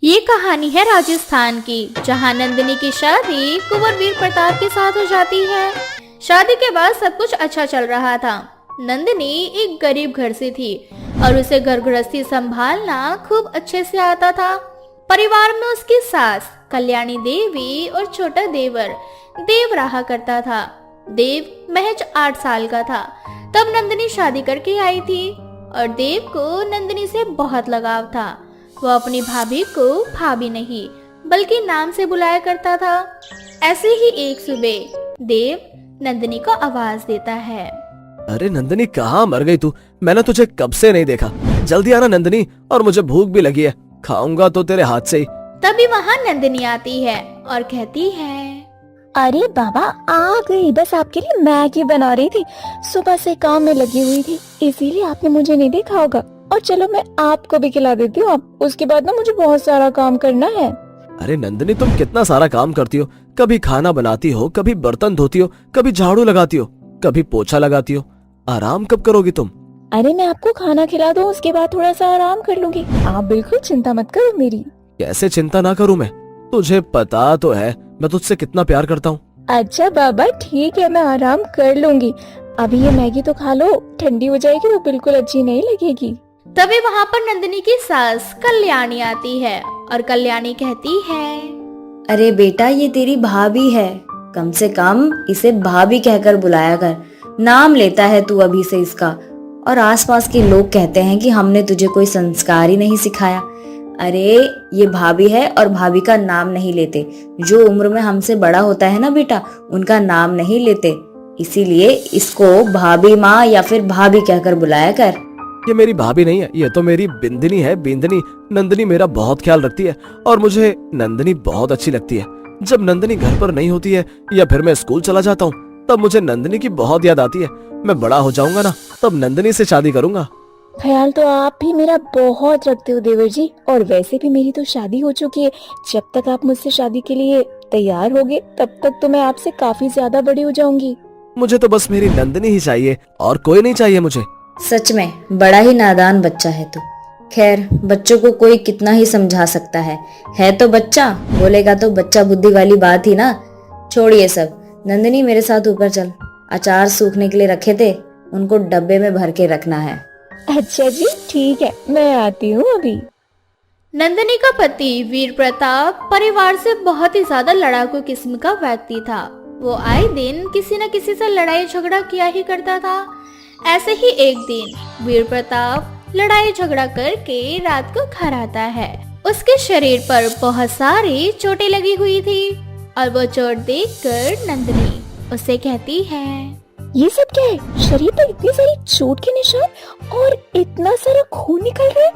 ये कहानी है राजस्थान की, जहां नंदिनी की शादी कुंवर वीर प्रताप के साथ हो जाती है। शादी के बाद सब कुछ अच्छा चल रहा था। नंदिनी एक गरीब घर से थी और उसे घर गृहस्थी संभालना खूब अच्छे से आता था। परिवार में उसकी सास कल्याणी देवी और छोटा देवर देव रहा करता था। देव महज 8 साल का था तब नंदिनी शादी करके आई थी और देव को नंदिनी से बहुत लगाव था। वो अपनी भाभी को भाभी नहीं बल्कि नाम से बुलाया करता था। ऐसे ही एक सुबह देव नंदिनी को आवाज देता है। अरे नंदिनी, कहाँ मर गई तू? मैंने तुझे कब से नहीं देखा। जल्दी आना नंदिनी, और मुझे भूख भी लगी है, खाऊंगा तो तेरे हाथ से ही। तभी वहाँ नंदिनी आती है और कहती है, अरे बाबा आ गई, बस आपके लिए मैगी बना रही थी। सुबह से काम में लगी हुई थी, इसीलिए आपने मुझे नहीं देखा होगा। और चलो मैं आपको भी खिला देती हूँ, आप उसके बाद ना मुझे बहुत सारा काम करना है। अरे नंदिनी, तुम कितना सारा काम करती हो। कभी खाना बनाती हो, कभी बर्तन धोती हो, कभी झाड़ू लगाती हो, कभी पोछा लगाती हो। आराम कब करोगी तुम? अरे मैं आपको खाना खिला दूँ, उसके बाद थोड़ा सा आराम कर लूंगी। आप बिल्कुल चिंता मत करो मेरी। कैसे चिंता ना करूं मैं? तुझे पता तो है मैं तुझसे कितना प्यार करता हूँ। अच्छा बाबा ठीक है, मैं आराम कर लूंगी। अभी ये मैगी तो खा लो, ठंडी हो जाएगी तो बिल्कुल अच्छी नहीं लगेगी। तभी वहाँ पर नंदिनी की सास कल्याणी आती है और कल्याणी कहती है, अरे बेटा, ये तेरी भाभी है, कम से कम इसे भाभी कहकर बुलाया कर। नाम लेता है तू अभी से इसका, और आसपास के लोग कहते हैं कि हमने तुझे कोई संस्कार ही नहीं सिखाया। अरे ये भाभी है और भाभी का नाम नहीं लेते। जो उम्र में हमसे बड़ा होता है ना बेटा, उनका नाम नहीं लेते, इसीलिए इसको भाभी माँ या फिर भाभी कहकर बुलाया कर। ये मेरी भाभी नहीं है, ये तो मेरी बिंदनी है, बिंदनी। नंदिनी मेरा बहुत ख्याल रखती है और मुझे नंदिनी बहुत अच्छी लगती है। जब नंदिनी घर पर नहीं होती है या फिर मैं स्कूल चला जाता हूँ, तब मुझे नंदिनी की बहुत याद आती है। मैं बड़ा हो जाऊंगा ना, तब नंदिनी से शादी करूंगा। ख्याल तो आप भी मेरा बहुत रखते हो देवर जी, और वैसे भी मेरी तो शादी हो चुकी है। जब तक आप मुझसे शादी के लिए तैयार होगे तब तक तो मैं आपसे काफी ज्यादा बड़ी हो जाऊंगी। मुझे तो बस मेरी नंदिनी ही चाहिए और कोई नहीं चाहिए मुझे। सच में बड़ा ही नादान बच्चा है तू। खैर, बच्चों को कोई कितना ही समझा सकता है तो बच्चा, बोलेगा तो बच्चा बुद्धि वाली बात ही ना। छोड़ ये सब। नंदिनी मेरे साथ ऊपर चल, अचार सूखने के लिए रखे थे, उनको डब्बे में भर के रखना है। अच्छा जी ठीक है, मैं आती हूँ अभी। नंदिनी का पति वीर प्रताप परिवार से बहुत ही ज्यादा लड़ाकू किस्म का व्यक्ति था। वो आए दिन किसी न किसी से लड़ाई झगड़ा किया ही करता था। ऐसे ही एक दिन वीर प्रताप लड़ाई झगड़ा करके रात को घर आता है। उसके शरीर पर बहुत सारी चोटें लगी हुई थी और वो चोट देखकर नंदिनी उससे कहती है, ये सब क्या है? शरीर पर इतनी सारी चोट के निशान और इतना सारा खून निकल रहा है।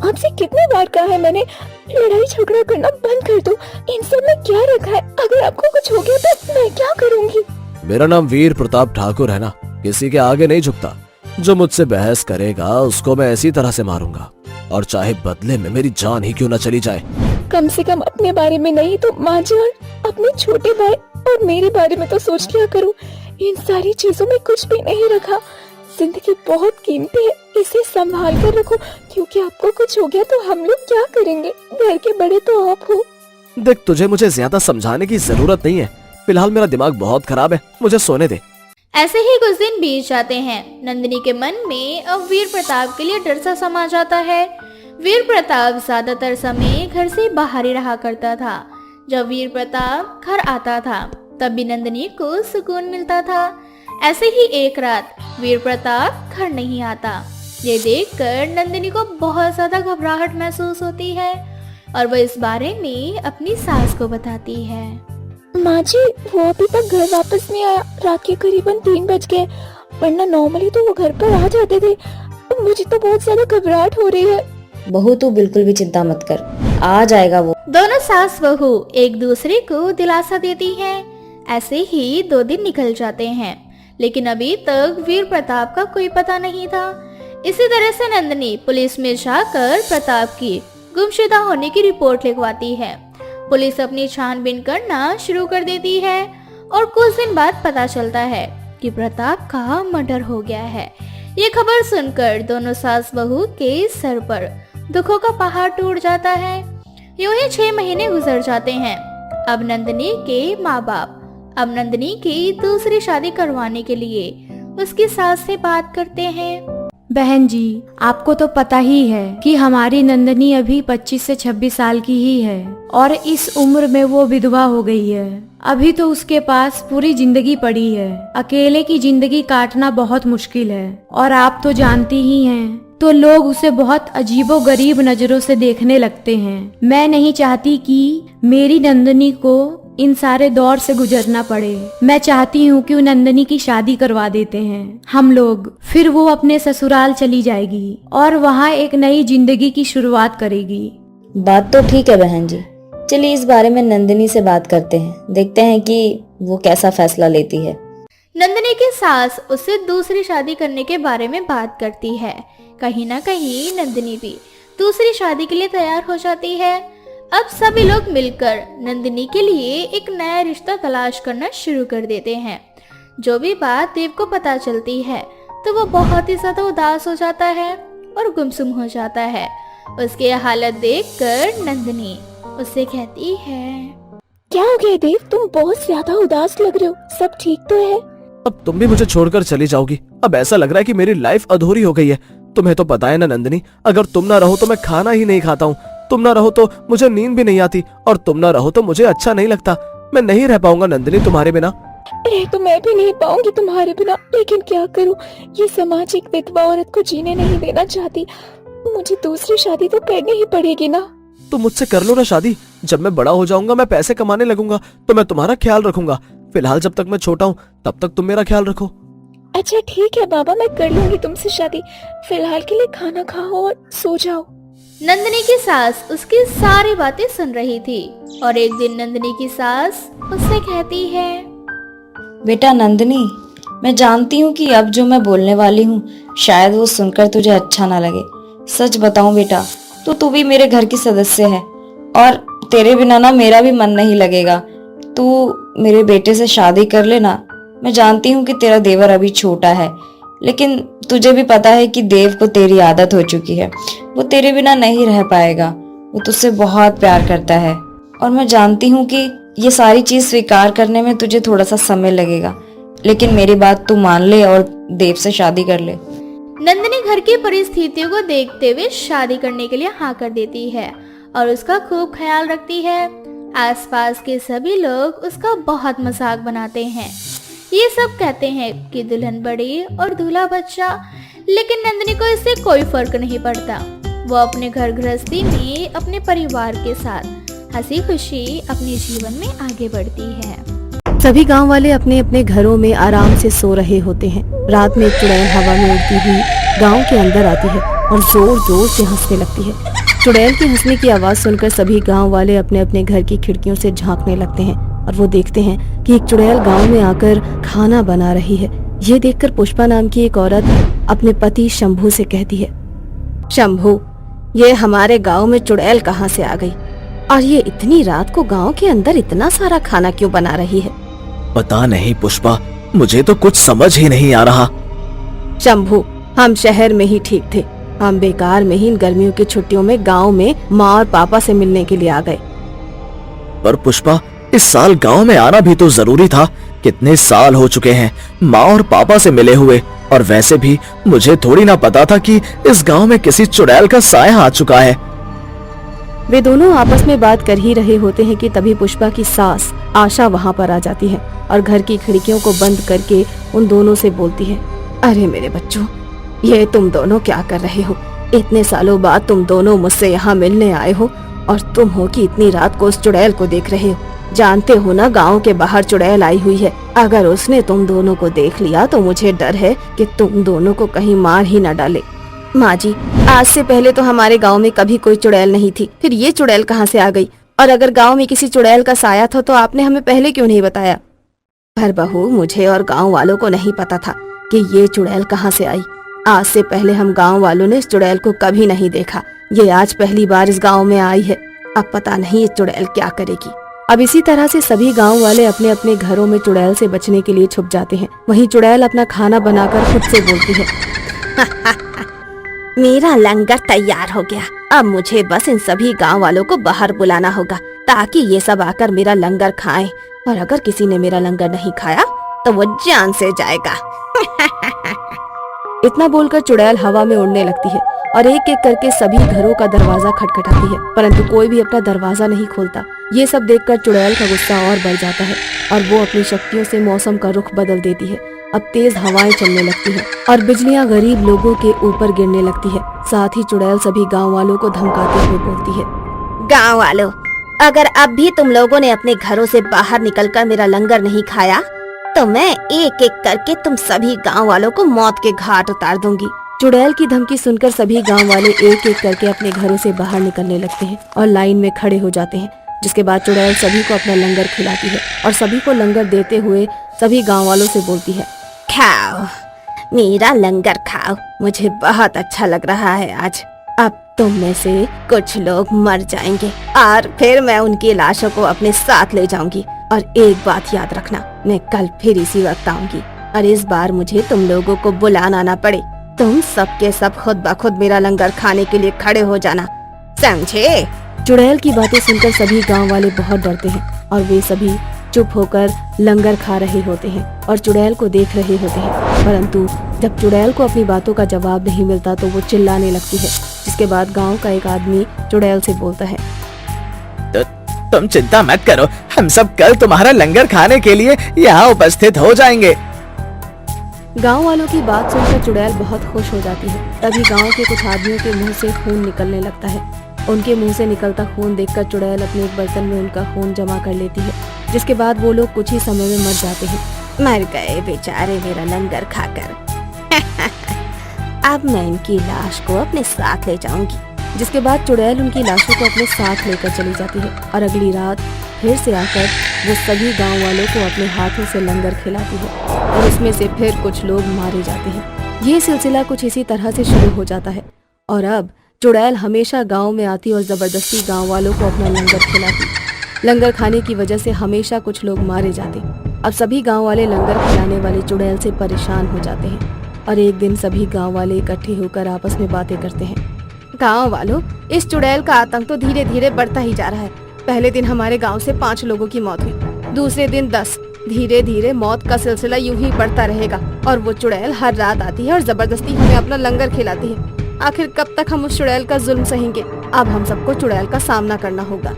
आपसे कितनी बार कहा है मैंने, लड़ाई झगड़ा करना बंद कर दो। इन सब में क्या रखा है? अगर आपको कुछ हो गया तो मैं क्या करूँगी? मेरा नाम वीर प्रताप ठाकुर है ना, किसी के आगे नहीं झुकता। जो मुझसे बहस करेगा उसको मैं ऐसी तरह से मारूंगा, और चाहे बदले में मेरी जान ही क्यों न चली जाए। कम से कम अपने बारे में नहीं तो माँ जी और अपने छोटे भाई और मेरे बारे में तो सोच लिया करो। इन सारी चीजों में कुछ भी नहीं रखा। जिंदगी बहुत कीमती है, इसे संभाल कर रखो, क्योंकि आपको कुछ हो गया तो हम लोग क्या करेंगे? घर के बड़े तो आप हो। देख, तुझे मुझे ज्यादा समझाने की जरूरत नहीं है। फिलहाल मेरा दिमाग बहुत खराब है, मुझे सोने दे। ऐसे ही कुछ दिन बीत जाते हैं। नंदिनी के मन में अब वीर प्रताप के लिए डर सा समा जाता है। वीर प्रताप ज्यादातर समय घर से बाहर ही रहा करता था। जब वीर प्रताप घर आता था तब भी नंदिनी को सुकून मिलता था। ऐसे ही एक रात वीर प्रताप घर नहीं आता। ये देखकर नंदिनी को बहुत ज्यादा घबराहट महसूस होती है और वह इस बारे में अपनी सास को बताती है। माँ जी, वो अभी तक घर वापस नहीं आया। रात के करीबन 3 बज गए, वरना नॉर्मली तो वो घर पर आ जाते थे। मुझे तो बहुत ज्यादा घबराहट हो रही है। बहू, तू बिल्कुल भी चिंता मत कर, आ जाएगा वो। दोनों सास बहू एक दूसरे को दिलासा देती हैं। ऐसे ही 2 दिन निकल जाते हैं, लेकिन अभी तक वीर प्रताप का कोई पता नहीं था। इसी तरह से नंदिनी पुलिस में जाकर प्रताप की गुमशुदा होने की रिपोर्ट लिखवाती है। पुलिस अपनी छानबीन करना शुरू कर देती है और कुछ दिन बाद पता चलता है कि प्रताप का मर्डर हो गया है। ये खबर सुनकर दोनों सास बहू के सर पर दुखों का पहाड़ टूट जाता है। यूं ही 6 महीने गुजर जाते हैं। अब नंदिनी के माँ बाप अब नंदिनी की दूसरी शादी करवाने के लिए उसकी सास से बात करते हैं। बहन जी, आपको तो पता ही है कि हमारी नंदनी अभी 25 से 26 साल की ही है और इस उम्र में वो विधवा हो गई है। अभी तो उसके पास पूरी जिंदगी पड़ी है। अकेले की जिंदगी काटना बहुत मुश्किल है और आप तो जानती ही हैं, तो लोग उसे बहुत अजीबो गरीब नजरों से देखने लगते हैं। मैं नहीं चाहती कि मेरी नंदनी को इन सारे दौर से गुजरना पड़े। मैं चाहती हूँ कि नंदनी की शादी करवा देते हैं हम लोग, फिर वो अपने ससुराल चली जाएगी और वहाँ एक नई जिंदगी की शुरुआत करेगी। बात तो ठीक है बहन जी, चलिए इस बारे में नंदिनी से बात करते हैं, देखते हैं कि वो कैसा फैसला लेती है। नंदिनी की सास उससे दूसरी शादी करने के बारे में बात करती है। कहीं ना कहीं नंदिनी भी दूसरी शादी के लिए तैयार हो जाती है। अब सभी लोग मिलकर नंदिनी के लिए एक नया रिश्ता तलाश करना शुरू कर देते हैं। जो भी बात देव को पता चलती है तो वो बहुत ही ज्यादा उदास हो जाता है और गुमसुम हो जाता है। उसकी हालत देखकर नंदिनी उससे कहती है, क्या हो गया देव, तुम बहुत ज्यादा उदास लग रहे हो, सब ठीक तो है? अब तुम भी मुझे छोड़कर चली जाओगी। अब ऐसा लग रहा है कि मेरी लाइफ अधूरी हो गई है। तुम्हें तो पता है ना नंदिनी, अगर तुम ना रहो तो मैं खाना ही नहीं खाता हूँ, तुम ना रहो तो मुझे नींद भी नहीं आती, और तुम ना रहो तो मुझे अच्छा नहीं लगता। मैं नहीं रह पाऊंगा नंदिनी तुम्हारे बिना। रह तो मैं भी नहीं पाऊंगी तुम्हारे बिना, लेकिन क्या करूं, ये समाज एक विधवा औरत को जीने नहीं देना चाहती। मुझे दूसरी शादी तो करनी ही पड़ेगी ना। तो मुझसे कर लो ना शादी। जब मैं बड़ा हो जाऊंगा, मैं पैसे कमाने लगूंगा, तो मैं तुम्हारा ख्याल रखूंगा। फिलहाल जब तक मैं छोटा हूँ तब तक तुम मेरा ख्याल रखो। अच्छा ठीक है बाबा, मैं कर लूंगी तुमसे शादी। फिलहाल के लिए खाना खाओ और सो जाओ। नंदिनी की सास उसकी सारी बातें सुन रही थी और एक दिन नंदिनी की सास उससे कहती है, बेटा नंदिनी, मैं जानती हूँ कि अब जो मैं बोलने वाली हूँ शायद वो सुनकर तुझे अच्छा ना लगे। सच बताऊं बेटा, तो तू भी मेरे घर की सदस्य है और तेरे बिना ना मेरा भी मन नहीं लगेगा। तू मेरे बेटे से शादी कर लेना। मैं जानती हूँ कि तेरा देवर अभी छोटा है, लेकिन तुझे भी पता है कि देव को तेरी आदत हो चुकी है। वो तेरे बिना नहीं रह पाएगा। वो तुझसे बहुत प्यार करता है और मैं जानती हूँ कि ये सारी चीज स्वीकार करने में तुझे थोड़ा सा समय लगेगा, लेकिन मेरी बात तू मान ले और देव से शादी कर ले। नंदिनी घर की परिस्थितियों को देखते हुए शादी करने के लिए हाँ कर देती है और उसका खूब ख्याल रखती है। आसपास के सभी लोग उसका बहुत मजाक बनाते हैं। ये सब कहते हैं कि दुल्हन बड़ी और दूल्हा बच्चा, लेकिन नंदिनी को इससे कोई फर्क नहीं पड़ता। वो अपने घर गृहस्थी में अपने परिवार के साथ हंसी खुशी अपने जीवन में आगे बढ़ती है। सभी गांव वाले अपने अपने घरों में आराम से सो रहे होते हैं। रात में एक चुड़ैल हवा में उड़ती हुई गांव के अंदर आती है और जोर जोर से हंसने लगती है। चुड़ैल के हंसने की आवाज सुनकर सभी गांव वाले अपने अपने घर की खिड़कियों से झांकने लगते हैं और वो देखते हैं कि एक चुड़ैल गांव में आकर खाना बना रही है। ये देखकर पुष्पा नाम की एक औरत अपने पति शंभू से कहती है, शंभू, ये हमारे गांव में चुड़ैल कहाँ से आ गई और ये इतनी रात को गांव के अंदर इतना सारा खाना क्यों बना रही है? पता नहीं पुष्पा, मुझे तो कुछ समझ ही नहीं आ रहा। शंभू, हम शहर में ही ठीक थे। हम बेकार में ही इन गर्मियों की छुट्टियों में गांव में माँ और पापा से मिलने के लिए आ गए। पर पुष्पा, इस साल गांव में आना भी तो जरूरी था। कितने साल हो चुके हैं माँ और पापा से मिले हुए, और वैसे भी मुझे थोड़ी ना पता था कि इस गांव में किसी चुड़ैल का साया आ चुका है। वे दोनों आपस में बात कर ही रहे होते हैं कि तभी पुष्पा की सास आशा वहाँ पर आ जाती है और घर की खिड़कियों को बंद करके उन दोनों से बोलती है, अरे मेरे बच्चों, ये तुम दोनों क्या कर रहे हो? इतने सालों बाद तुम दोनों मुझसे यहाँ मिलने आए हो और तुम हो कि इतनी रात को उस चुड़ैल को देख रहे हो। जानते हो ना, गांव के बाहर चुड़ैल आई हुई है। अगर उसने तुम दोनों को देख लिया तो मुझे डर है कि तुम दोनों को कहीं मार ही न डाले। माँ जी, आज से पहले तो हमारे गांव में कभी कोई चुड़ैल नहीं थी, फिर ये चुड़ैल कहाँ से आ गई? और अगर गांव में किसी चुड़ैल का साया था तो आपने हमें पहले क्यों नहीं बताया? पर बहू, मुझे और गांव वालों को नहीं पता था कि ये चुड़ैल कहाँ से आई। आज से पहले हम गांव वालों ने इस चुड़ैल को कभी नहीं देखा। ये आज पहली बार इस गांव में आई है। अब पता नहीं ये चुड़ैल क्या करेगी। अब इसी तरह से सभी गांव वाले अपने अपने घरों में चुड़ैल से बचने के लिए छुप जाते हैं। वहीं चुड़ैल अपना खाना बनाकर खुद से बोलती है, मेरा लंगर तैयार हो गया। अब मुझे बस इन सभी गांव वालों को बाहर बुलाना होगा ताकि ये सब आकर मेरा लंगर खाएं। और अगर किसी ने मेरा लंगर नहीं खाया तो वो जान से जाएगा। इतना बोलकर चुड़ैल हवा में उड़ने लगती है और एक एक करके सभी घरों का दरवाजा खटखटाती है, परंतु कोई भी अपना दरवाजा नहीं खोलता। ये सब देखकर चुड़ैल का गुस्सा और बढ़ जाता है और वो अपनी शक्तियों से मौसम का रुख बदल देती है। अब तेज हवाएं चलने लगती हैं और बिजलियां गरीब लोगों के ऊपर गिरने लगती है। साथ ही चुड़ैल सभी गाँव वालों को धमकाते हुए बोलती है, गाँव वालों, अगर अब भी तुम लोगों ने अपने घरों से बाहर निकलकर मेरा लंगर नहीं खाया तो मैं एक एक करके तुम सभी गांव वालों को मौत के घाट उतार दूंगी। चुड़ैल की धमकी सुनकर सभी गांव वाले एक एक करके अपने घरों से बाहर निकलने लगते हैं और लाइन में खड़े हो जाते हैं। जिसके बाद चुड़ैल सभी को अपना लंगर खिलाती है और सभी को लंगर देते हुए सभी गाँव वालों से बोलती है, खाओ मेरा लंगर खाओ, मुझे बहुत अच्छा लग रहा है आज। अब तुम में से कुछ लोग मर जाएंगे और फिर मैं उनकी लाशों को अपने साथ ले जाऊंगी। और एक बात याद रखना, मैं कल फिर इसी वक्त आऊंगी और इस बार मुझे तुम लोगों को बुलाना ना पड़े। तुम सब के सब खुद ब खुद मेरा लंगर खाने के लिए खड़े हो जाना, समझे? चुड़ैल की बातें सुनकर सभी गांव वाले बहुत डरते हैं और वे सभी चुप होकर लंगर खा रहे होते हैं और चुड़ैल को देख रहे होते हैं। परंतु जब चुड़ैल को अपनी बातों का जवाब नहीं मिलता तो वो चिल्लाने लगती है। जिसके बाद गांव का एक आदमी चुड़ैल से बोलता है, तुम चिंता मत करो, हम सब कल तुम्हारा लंगर खाने के लिए यहाँ उपस्थित हो जाएंगे। गांव वालों की बात सुनकर चुड़ैल बहुत खुश हो जाती है। तभी गांव के कुछ आदमियों के मुंह से खून निकलने लगता है। उनके मुंह से निकलता खून देखकर चुड़ैल अपने एक बर्तन में उनका खून जमा कर लेती है। जिसके बाद वो लोग कुछ ही समय में मर जाते हैं। मर गए बेचारे मेरा लंगर खाकर। अब मैं इनकी लाश को अपने साथ ले जाऊंगी। जिसके बाद चुड़ैल उनकी लाशों को अपने साथ लेकर चली जाती है और अगली रात फिर से आकर वो सभी गांव वालों को अपने हाथों से लंगर खिलाती है और उसमें से फिर कुछ लोग मारे जाते हैं। ये सिलसिला कुछ इसी तरह से शुरू हो जाता है और अब चुड़ैल हमेशा गांव में आती और जबरदस्ती गांव वालों को अपना लंगर खिलाती। लंगर खाने की वजह से हमेशा कुछ लोग मारे जाते। अब सभी गाँव वाले लंगर खिलाने वाले चुड़ैल से परेशान हो जाते हैं और एक दिन सभी गाँव वाले इकट्ठे होकर आपस में बातें करते हैं। गाँव वालों, इस चुड़ैल का आतंक तो धीरे धीरे बढ़ता ही जा रहा है। पहले दिन हमारे गांव से 5 लोगों की मौत हुई, दूसरे दिन 10। धीरे धीरे मौत का सिलसिला यूं ही बढ़ता रहेगा और वो चुड़ैल हर रात आती है और जबरदस्ती हमें अपना लंगर खिलाती है। आखिर कब तक हम उस चुड़ैल का जुल्म सहेंगे? अब हम सबको चुड़ैल का सामना करना होगा।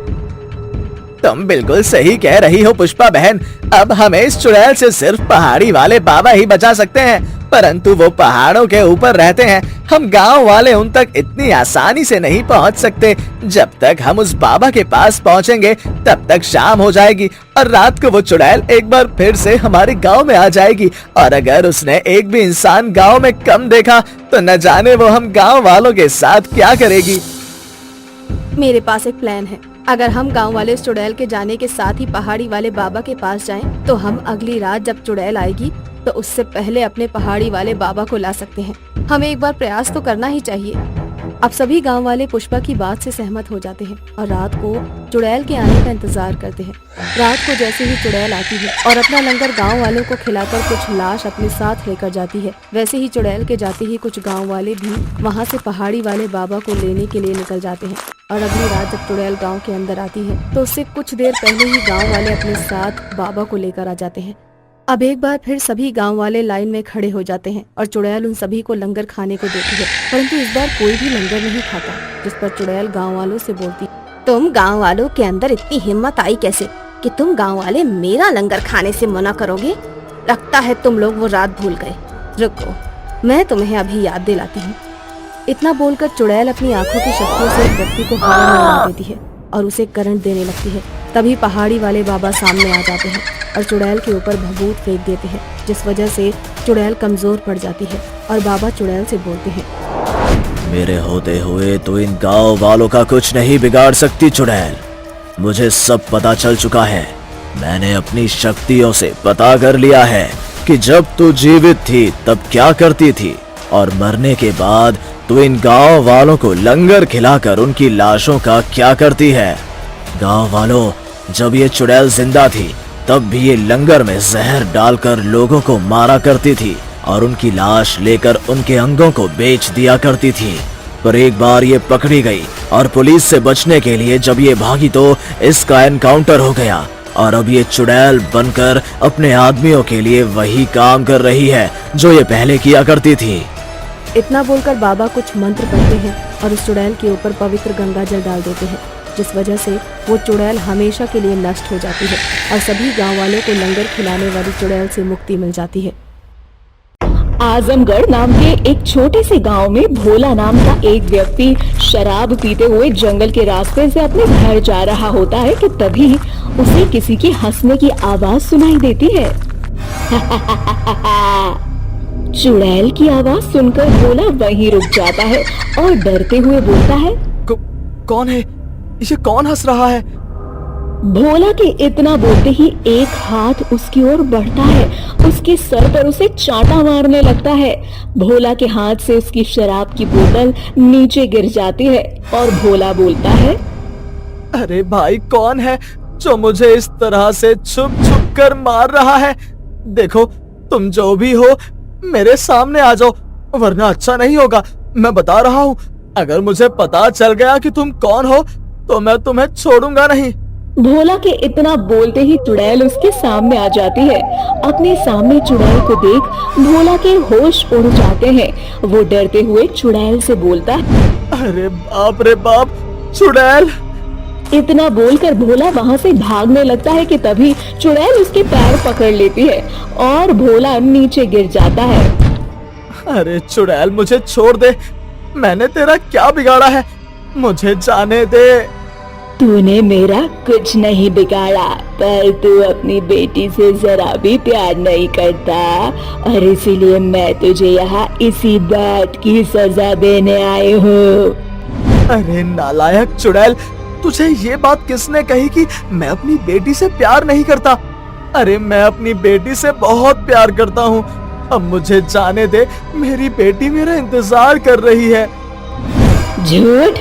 तुम बिल्कुल सही कह रही हो पुष्पा बहन। अब हमें इस चुड़ैल से सिर्फ पहाड़ी वाले बाबा ही बचा सकते हैं, परंतु वो पहाड़ों के ऊपर रहते हैं। हम गांव वाले उन तक इतनी आसानी से नहीं पहुंच सकते। जब तक हम उस बाबा के पास पहुंचेंगे तब तक शाम हो जाएगी और रात को वो चुड़ैल एक बार फिर से हमारे गांव में आ जाएगी और अगर उसने एक भी इंसान गांव में कम देखा तो न जाने वो हम गांव वालों के साथ क्या करेगी। मेरे पास एक प्लान है। अगर हम गांव वाले इस चुड़ैल के जाने के साथ ही पहाड़ी वाले बाबा के पास जाएं, तो हम अगली रात जब चुड़ैल आएगी तो उससे पहले अपने पहाड़ी वाले बाबा को ला सकते हैं। हमें एक बार प्रयास तो करना ही चाहिए। अब सभी गांव वाले पुष्पा की बात से सहमत हो जाते हैं और रात को चुड़ैल के आने का इंतजार करते हैं। रात को जैसे ही चुड़ैल आती है और अपना लंगर गांव वालों को खिलाकर कुछ लाश अपने साथ लेकर जाती है, वैसे ही चुड़ैल के जाते ही कुछ गांव वाले भी वहां से पहाड़ी वाले बाबा को लेने के लिए निकल जाते हैं। और अगली रात जब चुड़ैल गाँव के अंदर आती है तो उससे कुछ देर पहले ही गाँव वाले अपने साथ बाबा को लेकर आ जाते हैं। अब एक बार फिर सभी गांव वाले लाइन में खड़े हो जाते हैं और चुड़ैल उन सभी को लंगर खाने को देती है, परंतु इस बार कोई भी लंगर नहीं खाता। जिस पर चुड़ैल गांव वालों से बोलती, तुम गांव वालों के अंदर इतनी हिम्मत आई कैसे कि तुम गांव वाले मेरा लंगर खाने से मना करोगे? लगता है तुम लोग वो रात भूल गए। रुको, मैं तुम्हें अभी याद दिलाती हूँ। इतना बोलकर चुड़ैल अपनी आंखों की शक्तियों से एक व्यक्ति को हवा में उड़ा देती है और उसे करंट देने लगती है। तभी पहाड़ी वाले बाबा सामने आ जाते हैं और चुड़ैल के ऊपर भभूत फेंक देते हैं, जिस वजह से चुड़ैल कमजोर पड़ जाती है और बाबा चुड़ैल से बोलते हैं, मेरे होते हुए तो इन गांव वालों का कुछ नहीं बिगाड़ सकती चुड़ैल। मुझे सब पता चल चुका है। मैंने अपनी शक्तियों से पता कर लिया है कि जब तू जीवित थी तब क्या करती थी और मरने के बाद तू इन गांव वालों को लंगर खिलाकर उनकी लाशों का क्या करती है। गांव वालों, जब ये चुड़ैल जिंदा थी तब भी ये लंगर में जहर डालकर लोगों को मारा करती थी, और उनकी लाश लेकर उनके अंगों को बेच दिया करती थी। पर एक बार ये पकड़ी गई और पुलिस से बचने के लिए जब ये भागी तो इसका एनकाउंटर हो गया और अब ये चुड़ैल बनकर अपने आदमियों के लिए वही काम कर रही है जो ये पहले किया करती थी। इतना बोलकर बाबा कुछ मंत्र पढ़ते हैं और उस चुड़ैल के ऊपर पवित्र गंगा जल डाल देते हैं, जिस वजह से वो चुड़ैल हमेशा के लिए नष्ट हो जाती है और सभी गांव वालों को लंगर खिलाने वाली चुड़ैल से मुक्ति मिल जाती है। आजमगढ़ नाम के एक छोटे से गांव में भोला नाम का एक व्यक्ति शराब पीते हुए जंगल के रास्ते से अपने घर जा रहा होता है कि तभी उसे किसी के हंसने की आवाज सुनाई देती है। चुड़ैल की आवाज सुनकर भोला वहीं रुक जाता है और डरते हुए बोलता है, कौन है ये? कौन हंस रहा है? भोला के इतना बोलते ही एक हाथ उसकी ओर बढ़ता है, उसके सर पर उसे चांटा मारने लगता है। भोला के हाथ से उसकी शराब की बोतल नीचे गिर जाती है और भोला बोलता है, अरे भाई, कौन है जो मुझे इस तरह से छुप छुप कर मार रहा है? देखो, तुम जो भी हो मेरे सामने आ जाओ, वरना अच्छा नहीं होगा। मैं बता रहा हूँ, अगर मुझे पता चल गया कि तुम कौन हो तो मैं तुम्हें छोड़ूंगा नहीं। भोला के इतना बोलते ही चुड़ैल उसके सामने आ जाती है। अपने सामने चुड़ैल को देख भोला के होश उड़ जाते हैं। वो डरते हुए चुड़ैल से बोलता है, अरे बाप रे बाप, चुड़ैल! इतना बोलकर भोला वहाँ से भागने लगता है कि तभी चुड़ैल उसके पैर पकड़ लेती है और भोला नीचे गिर जाता है। अरे चुड़ैल, मुझे छोड़ दे, मैंने तेरा क्या बिगाड़ा है? मुझे जाने दे। तूने मेरा कुछ नहीं बिगाड़ा, पर तू अपनी बेटी से जरा भी प्यार नहीं करता और इसीलिए मैं तुझे यहाँ इसी बात की सजा देने आई हूँ। अरे नालायक चुड़ैल, तुझे ये बात किसने कही कि मैं अपनी बेटी से प्यार नहीं करता? अरे मैं अपनी बेटी से बहुत प्यार करता हूँ। अब मुझे जाने दे, मेरी बेटी मेरा इंतजार कर रही है। झूठ,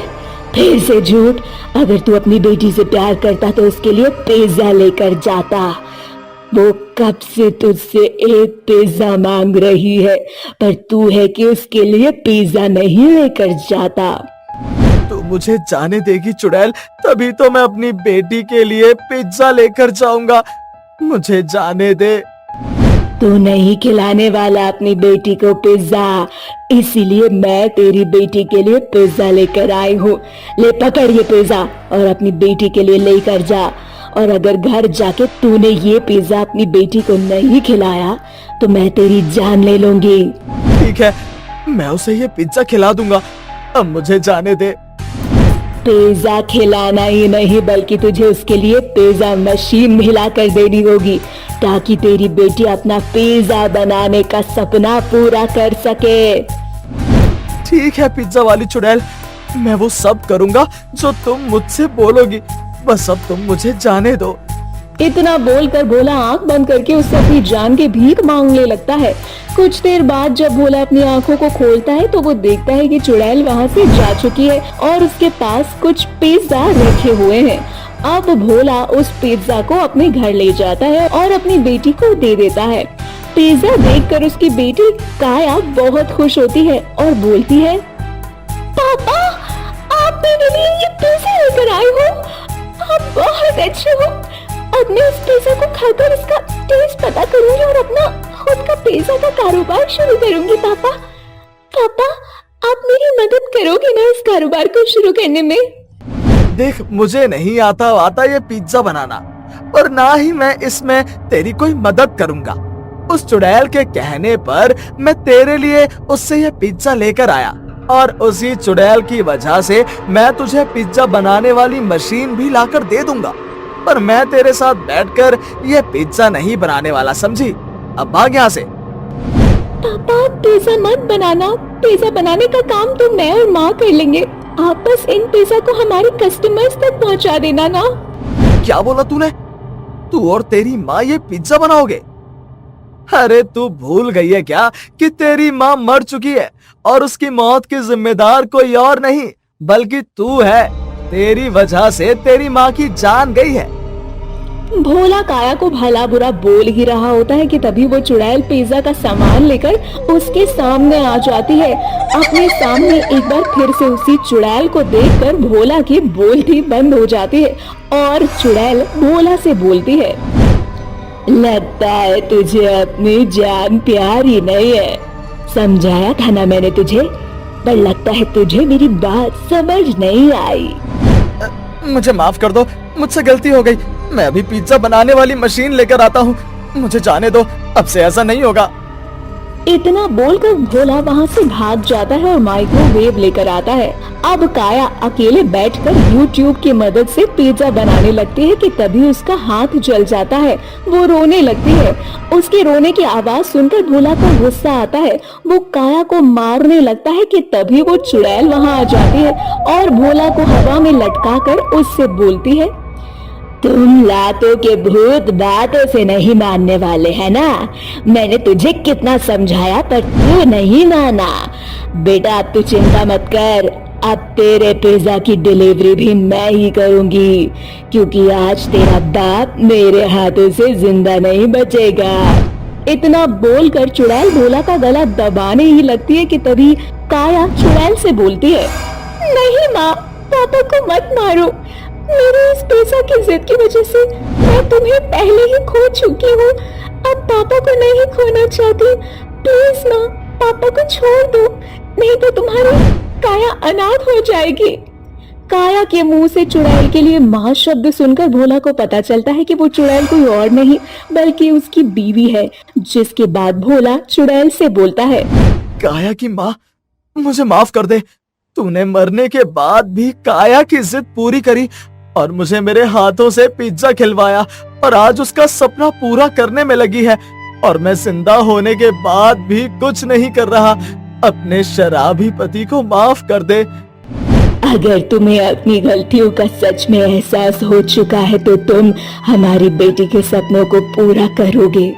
फिर से झूठ। अगर तू अपनी बेटी से प्यार करता तो उसके लिए पिज्जा लेकर जाता। वो कब से तुझसे एक पिज्जा मांग रही है, पर तू है कि उसके लिए पिज्जा नहीं लेकर जाता। तू मुझे जाने देगी चुड़ैल, तभी तो मैं अपनी बेटी के लिए पिज्जा लेकर जाऊंगा। मुझे जाने दे। तू नहीं खिलाने वाला अपनी बेटी को पिज्जा, इसीलिए मैं तेरी बेटी के लिए पिज्जा लेकर आई हूँ। ले पकड़ ये पिज्जा और अपनी बेटी के लिए लेकर जा। और अगर घर जाके तूने ये पिज्जा अपनी बेटी को नहीं खिलाया तो मैं तेरी जान ले लूंगी। ठीक है, मैं उसे ये पिज्जा खिला दूंगा। अब मुझे जाने दे। पिज्जा खिलाना ही नहीं बल्कि तुझे उसके लिए पिज्जा मशीन भी ला कर देनी होगी, ताकि तेरी बेटी अपना पिज्जा बनाने का सपना पूरा कर सके। ठीक है पिज्जा वाली चुड़ैल, मैं वो सब करूंगा जो तुम मुझसे बोलोगी। बस अब तुम मुझे जाने दो। इतना बोलकर भोला आंख बंद करके उससे अपनी जान की भीख मांगने लगता है। कुछ देर बाद जब भोला अपनी आंखों को खोलता है तो वो देखता है कि चुड़ैल वहाँ से जा चुकी है और उसके पास कुछ पिज्जा रखे हुए हैं। अब भोला उस पिज्जा को अपने घर ले जाता है और अपनी बेटी को दे देता है। पिज्जा देखकर उसकी बेटी काया बहुत खुश होती है और बोलती है, पापा, आप मेरे लिए ये पिज्जा लेकर आए हो। आप बहुत अच्छे हो। अब मैं इस पिज्जा को खाकर इसका टेस्ट पता करूंगी और अपना खुद का पिज्जा का कारोबार शुरू करूंगी। पापा, आप मेरी मदद करोगे ना इस कारोबार को शुरू करने में? देख, मुझे नहीं आता ये पिज्जा बनाना, और ना ही मैं इसमें तेरी कोई मदद करूंगा। उस चुड़ैल के कहने पर मैं तेरे लिए उससे ये पिज्जा लेकर आया, और उसी चुड़ैल की वजह से मैं तुझे पिज्जा बनाने वाली मशीन भी लाकर दे दूंगा। पर मैं तेरे साथ बैठकर ये पिज्जा नहीं बनाने वाला, समझी? अब भाग यहाँ से। पापा, पिज्जा मत बनाना। पिज्जा बनाने का काम तो मैं और माँ कर लेंगे। आप बस इन पिज्जा को हमारे कस्टमर्स तक पहुँचा देना ना। क्या बोला तूने? तू और तेरी माँ ये पिज्जा बनाओगे? अरे तू भूल गई है क्या कि तेरी माँ मर चुकी है और उसकी मौत की जिम्मेदार कोई और नहीं बल्कि तू है। तेरी वजह से तेरी माँ की जान गई है। भोला काया को भला बुरा बोल ही रहा होता है कि तभी वो चुड़ैल पिज्जा का सामान लेकर उसके सामने आ जाती है। अपने सामने एक बार फिर से उसी चुड़ैल को देखकर भोला की बोलती बंद हो जाती है और चुड़ैल भोला से बोलती है, लगता है तुझे अपनी जान प्यारी नहीं है। समझाया था ना मैंने तुझे, पर लगता है तुझे मेरी बात समझ नहीं आई। मुझे माफ कर दो, मुझसे गलती हो गई। मैं अभी पिज्जा बनाने वाली मशीन लेकर आता हूँ, मुझे जाने दो, अब से ऐसा नहीं होगा। इतना बोलकर भोला वहाँ से भाग जाता है और माइक्रोवेव लेकर आता है। अब काया अकेले बैठकर YouTube की मदद से पिज्जा बनाने लगती है कि तभी उसका हाथ जल जाता है। वो रोने लगती है। उसके रोने की आवाज सुनकर भोला को गुस्सा आता है। वो काया को मारने लगता है कि तभी वो चुड़ैल वहाँ आ जाती है और भोला को हवा में लटकाकर उससे बोलती है, तुम लातों के भूत बातों से नहीं मानने वाले है ना। मैंने तुझे कितना समझाया पर तू नहीं माना। बेटा अब तू चिंता मत कर, अब तेरे पिज्जा की डिलीवरी भी मैं ही करूंगी, क्योंकि आज तेरा बाप मेरे हाथों से जिंदा नहीं बचेगा। इतना बोलकर चुड़ैल भोला का गला दबाने ही लगती है कि तभी काया चुड़ैल से बोलती है, नहीं माँ, पापा को मत मारो। मेरी इस पिज्जा की जिद की वजह से मैं तुम्हें पहले ही खो चुकी हूँ। अब पापा को नहीं खोना चाहती। प्लीज माँ, पापा को छोड़ दो, नहीं तो तुम्हारी काया अनाथ हो जाएगी। काया के मुंह से चुड़ैल के लिए माँ शब्द सुनकर भोला को पता चलता है कि वो चुड़ैल कोई और नहीं बल्कि उसकी बीवी है। जिसके बाद भोला चुड़ैल से बोलता है, काया की माँ, मुझे माफ कर दे। तूने मरने के बाद भी काया की जिद पूरी करी और मुझे मेरे हाथों से पिज्जा खिलवाया और आज उसका सपना पूरा करने में लगी है, और मैं जिंदा होने के बाद भी कुछ नहीं कर रहा। अपने शराबी पति को माफ कर दे। अगर तुम्हें अपनी गलतियों का सच में एहसास हो चुका है तो तुम हमारी बेटी के सपनों को पूरा करोगे।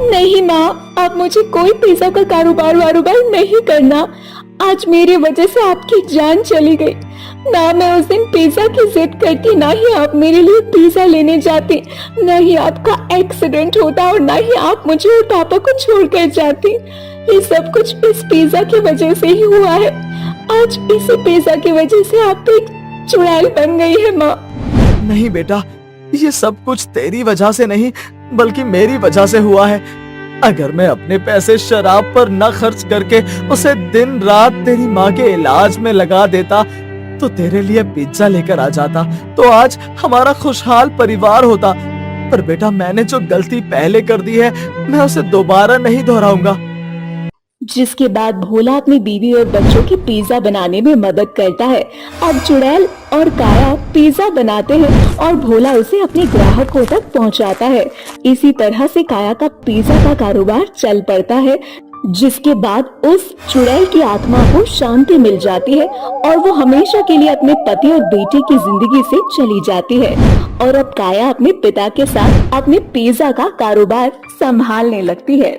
नहीं माँ, अब मुझे कोई पिज्जा का कारोबार नहीं करना। आज मेरी वजह से आपकी जान चली गई। ना मैं उस दिन पिज्जा की जिद करती, ना ही आप मेरे लिए पिज्जा लेने जाती, ना ही आपका एक्सीडेंट होता और ना ही आप मुझे और पापा को छोड़कर जाती। ये सब कुछ इस पिज्जा की वजह से ही हुआ है। आज इसी पिज्जा की वजह से आप तो एक चुड़ैल बन गई है माँ। नहीं बेटा, ये सब कुछ तेरी वजह से नहीं बल्कि मेरी वजह से हुआ है। अगर मैं अपने पैसे शराब पर न खर्च करके उसे दिन रात तेरी माँ के इलाज में लगा देता तो तेरे लिए पिज्जा लेकर आ जाता, तो आज हमारा खुशहाल परिवार होता। पर बेटा, मैंने जो गलती पहले कर दी है मैं उसे दोबारा नहीं दोहराऊंगा। जिसके बाद भोला अपनी बीवी और बच्चों की पिज्जा बनाने में मदद करता है। अब चुड़ैल और काया पिज्जा बनाते हैं और भोला उसे अपने ग्राहकों तक पहुंचाता है। इसी तरह से काया का पिज्जा का कारोबार चल पड़ता है। जिसके बाद उस चुड़ैल की आत्मा को शांति मिल जाती है और वो हमेशा के लिए अपने पति और बेटे की जिंदगी से चली जाती है। और अब काया अपने पिता के साथ अपने पिज्जा का कारोबार संभालने लगती है।